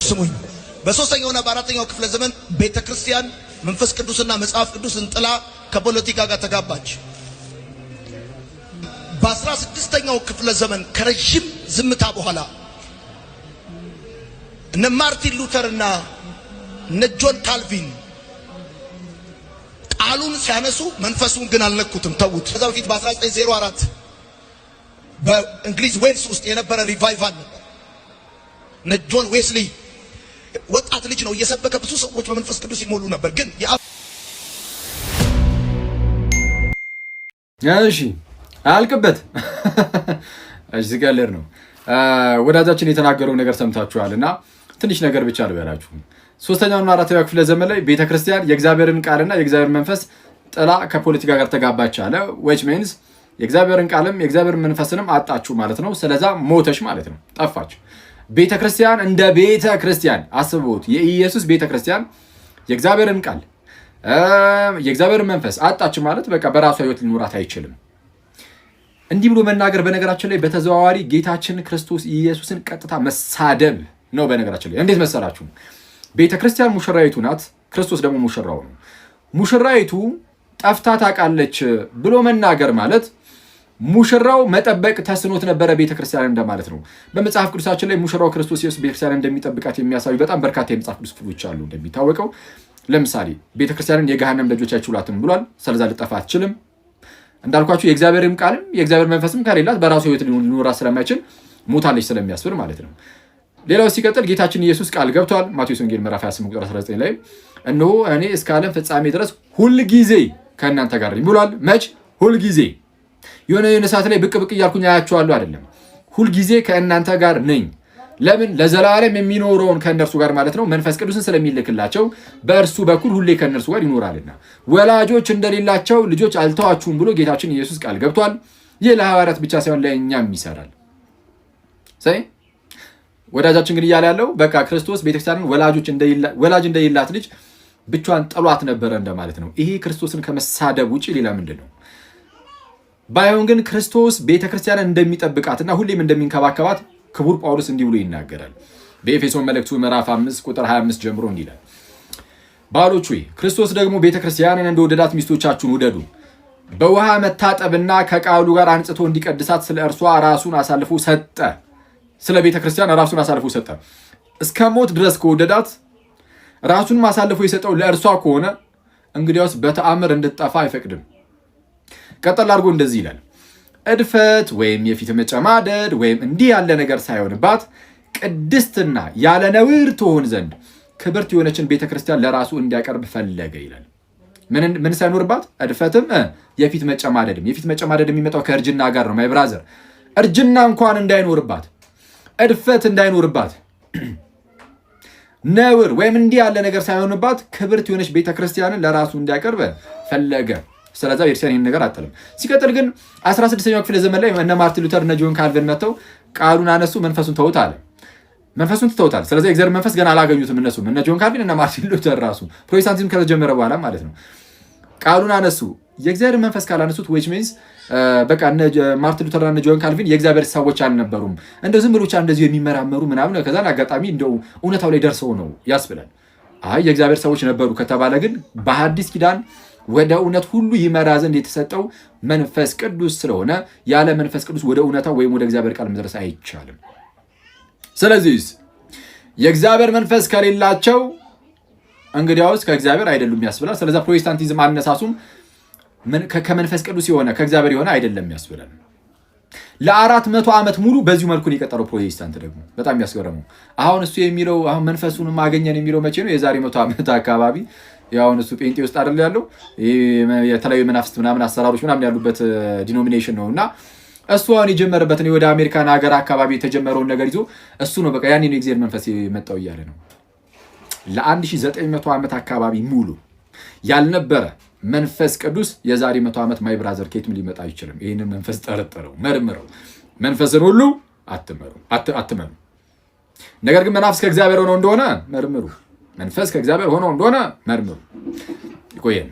ስሙኝ በሶስተኛውና በአራተኛው ክፍለ ዘመን ቤተክርስቲያን መንፈስ ቅዱስና መጽሐፍ ቅዱስን ጥላ ከፖለቲካ ጋር ተጋባች። በ16ኛው ክፍለ ዘመን ከረጅም ዝምታ በኋላ እነ ማርቲን ሉተርና እነ ጆን ካልቪን ቃሉን ሲያነሱ መንፈሱን ግን አልነኩትም፣ ተውት። ከዛ በፊት በ1904 በእንግሊዝ ዌልስ ውስጥ የነበረ ሪቫይቫል ነበር። እነ ጆን ዌስሊ ወጣት ልጅ ነው እየሰበከ ብዙ ሰዎች በመንፈስ ቅዱስ ይሞሉ ነበር። ግን እሺ አልቅበት እዚህ ጋር ነው ወዳጃችን የተናገረው ነገር ሰምታችኋልና ትንሽ ነገር ብቻ ልበላችሁ። ሶስተኛውና አራተኛው ክፍለ ዘመን ላይ ቤተክርስቲያን የእግዚአብሔርን ቃልና የእግዚአብሔር መንፈስ ጥላ ከፖለቲካ ጋር ተጋባች አለ። which means የእግዚአብሔርን ቃልም የእግዚአብሔርን መንፈስንም አጣችሁ ማለት ነው። ስለዛ ሞተሽ ማለት ነው፣ ጠፋች። ቤተክርስቲያን እንደ ቤተክርስቲያን አስቡት። የኢየሱስ ቤተክርስቲያን የእግዚአብሔርን ቃል የእግዚአብሔርን መንፈስ አጣች ማለት በቃ በራሷ ህይወት ሊኖራት አይችልም። እንዲህ ብሎ መናገር በነገራችን ላይ በተዘዋዋሪ ጌታችን ክርስቶስ ኢየሱስን ቀጥታ መሳደብ ነው። በነገራችን ላይ እንዴት መሰላችሁ? ቤተክርስቲያን ሙሽራይቱ ናት፣ ክርስቶስ ደግሞ ሙሽራው ነው። ሙሽራይቱ ጠፍታ ታውቃለች ብሎ መናገር ማለት ሙሽራው መጠበቅ ተስኖት ነበረ ቤተክርስቲያን እንደማለት ነው። በመጽሐፍ ቅዱሳችን ላይ ሙሽራው ክርስቶስ ኢየሱስ ቤተክርስቲያን እንደሚጠብቃት የሚያሳዩ በጣም በርካታ የመጽሐፍ ቅዱስ ክፍሎች አሉ። እንደሚታወቀው ለምሳሌ ቤተክርስቲያንን የገሃነም ደጆች አይችሏትም ብሏል። ስለዛ ልጠፋ አትችልም። እንዳልኳችሁ የእግዚአብሔርም ቃልም የእግዚአብሔር መንፈስም ከሌላት በራሱ ህይወት ሊኖራት ስለማይችል ሞታለች ስለሚያስብል ማለት ነው። ሌላው ሲቀጥል ጌታችን ኢየሱስ ቃል ገብቷል። ማቴዎስ ወንጌል ምዕራፍ 28 ቁጥር 19 ላይ እነሆ እኔ እስከ ዓለም ፍጻሜ ድረስ ሁል ጊዜ ከእናንተ ጋር ነኝ ብሏል። መች? ሁል ጊዜ። የሆነ ሰዓት ላይ ብቅ ብቅ እያልኩኝ አያችኋለሁ አይደለም። ሁል ጊዜ ከእናንተ ጋር ነኝ። ለምን? ለዘላለም የሚኖረውን ከእነርሱ ጋር ማለት ነው መንፈስ ቅዱስን ስለሚልክላቸው በእርሱ በኩል ሁሌ ከእነርሱ ጋር ይኖራልና ወላጆች እንደሌላቸው ልጆች አልተዋችሁም ብሎ ጌታችን ኢየሱስ ቃል ገብቷል። ይህ ለሐዋርያት ብቻ ሳይሆን ለእኛም ይሰራል። ወዳጃችን ግን እያለ ያለው በቃ ክርስቶስ ቤተክርስቲያንን ወላጅ እንደሌላት ልጅ ብቻዋን ጥሏት ነበረ እንደማለት ነው። ይሄ ክርስቶስን ከመሳደብ ውጪ ሌላ ምንድን ነው? ባይሆን ግን ክርስቶስ ቤተክርስቲያንን እንደሚጠብቃትና ሁሌም እንደሚንከባከባት ክቡር ጳውሎስ እንዲህ ብሎ ይናገራል። በኤፌሶን መልእክቱ ምዕራፍ 5 ቁጥር 25 ጀምሮ እንዲህ ይላል፣ ባሎች ሆይ ክርስቶስ ደግሞ ቤተክርስቲያንን እንደወደዳት ሚስቶቻችሁን ውደዱ። በውሃ መታጠብና ከቃሉ ጋር አንጽቶ እንዲቀድሳት ስለ እርሷ ራሱን አሳልፎ ሰጠ። ስለ ቤተክርስቲያን ራሱን አሳልፎ ሰጠ። እስከ ሞት ድረስ ከወደዳት ራሱን አሳልፎ የሰጠው ለእርሷ ከሆነ እንግዲያውስ በተአምር እንድትጠፋ አይፈቅድም። ቀጠል አድርጎ እንደዚህ ይላል፣ እድፈት ወይም የፊት መጨማደድ ወይም እንዲህ ያለ ነገር ሳይሆንባት ቅድስትና ያለ ነውር ትሆን ዘንድ ክብርት የሆነችን ቤተክርስቲያን ለራሱ እንዲያቀርብ ፈለገ ይላል። ምን ሳይኖርባት? እድፈትም የፊት መጨማደድም። የፊት መጨማደድ የሚመጣው ከእርጅና ጋር ነው። ማይ ብራዘር፣ እርጅና እንኳን እንዳይኖርባት፣ እድፈት እንዳይኖርባት፣ ነውር ወይም እንዲህ ያለ ነገር ሳይሆንባት ክብርት የሆነች ቤተክርስቲያንን ለራሱ እንዲያቀርብ ፈለገ። ስለዛ ቤተክርስቲያን ይህን ነገር አጥልም። ሲቀጥል ግን 16ኛው ክፍለ ዘመን ላይ እነ ማርቲን ሉተር እነ ጆን ካልቪን መጥተው ቃሉን አነሱ፣ መንፈሱን ተውታል። መንፈሱን ትተውታል። ስለዚህ የእግዚአብሔር መንፈስ ገና አላገኙትም። እነሱም እነ ጆን ካልቪን እነ ማርቲን ሉተር ራሱ ፕሮቴስታንቲዝም ከተጀመረ በኋላ ማለት ነው። ቃሉን አነሱ። የእግዚአብሔር መንፈስ ካላነሱት which means በቃ እነ ማርቲን ሉተር እና ጆን ካልቪን የእግዚአብሔር ሰዎች አልነበሩም። እንደው ዝም ብሎ ብቻ እንደዚህ የሚመራመሩ ምናምን ከዛን አጋጣሚ እንደው እውነታው ላይ ደርሰው ነው ያስብላል። አይ የእግዚአብሔር ሰዎች ነበሩ ከተባለ ግን በሐዲስ ኪዳን ወደ እውነት ሁሉ ይመራ ዘንድ የተሰጠው መንፈስ ቅዱስ ስለሆነ ያለ መንፈስ ቅዱስ ወደ እውነታው ወይም ወደ እግዚአብሔር ቃል መድረስ አይቻልም። ስለዚህ የእግዚአብሔር መንፈስ ከሌላቸው እንግዲያውስ ከእግዚአብሔር አይደሉም ያስብላል። ስለዛ ፕሮቴስታንቲዝም አነሳሱም ከመንፈስ ቅዱስ የሆነ ከእግዚአብሔር የሆነ አይደለም ያስብላል። ለ400 ዓመት ሙሉ በዚሁ መልኩን የቀጠለው ፕሮቴስታንት ደግሞ በጣም ያስገረመው አሁን እሱ የሚለው አሁን መንፈሱን ማገኘን የሚለው መቼ ነው? የዛሬ 100 ዓመት አካባቢ ያው እሱ ጴንጤ ውስጥ አይደል ያለው የተለያዩ መናፍስት ምናምን አሰራሮች ምናምን ያሉበት ዲኖሚኔሽን ነውና እሱ አሁን የጀመረበትን ወደ አሜሪካን ሀገር አካባቢ የተጀመረውን ነገር ይዞ እሱ ነው በቃ ያኔ ነው የእግዚአብሔር መንፈስ የመጣው እያለ ነው። ለ1900 ዓመት አካባቢ ሙሉ ያልነበረ መንፈስ ቅዱስ የዛሬ 100 ዓመት ማይ ብራዘር ከየትም ሊመጣ አይችልም። ይህንን መንፈስ ጠርጥረው መርምረው መንፈስን ሁሉ አትመኑ። ነገር ግን መናፍስ ከእግዚአብሔር ሆነው እንደሆነ መርምሩ። መንፈስ ከእግዚአብሔር ሆነው እንደሆነ መርምሩ። ይቆየን።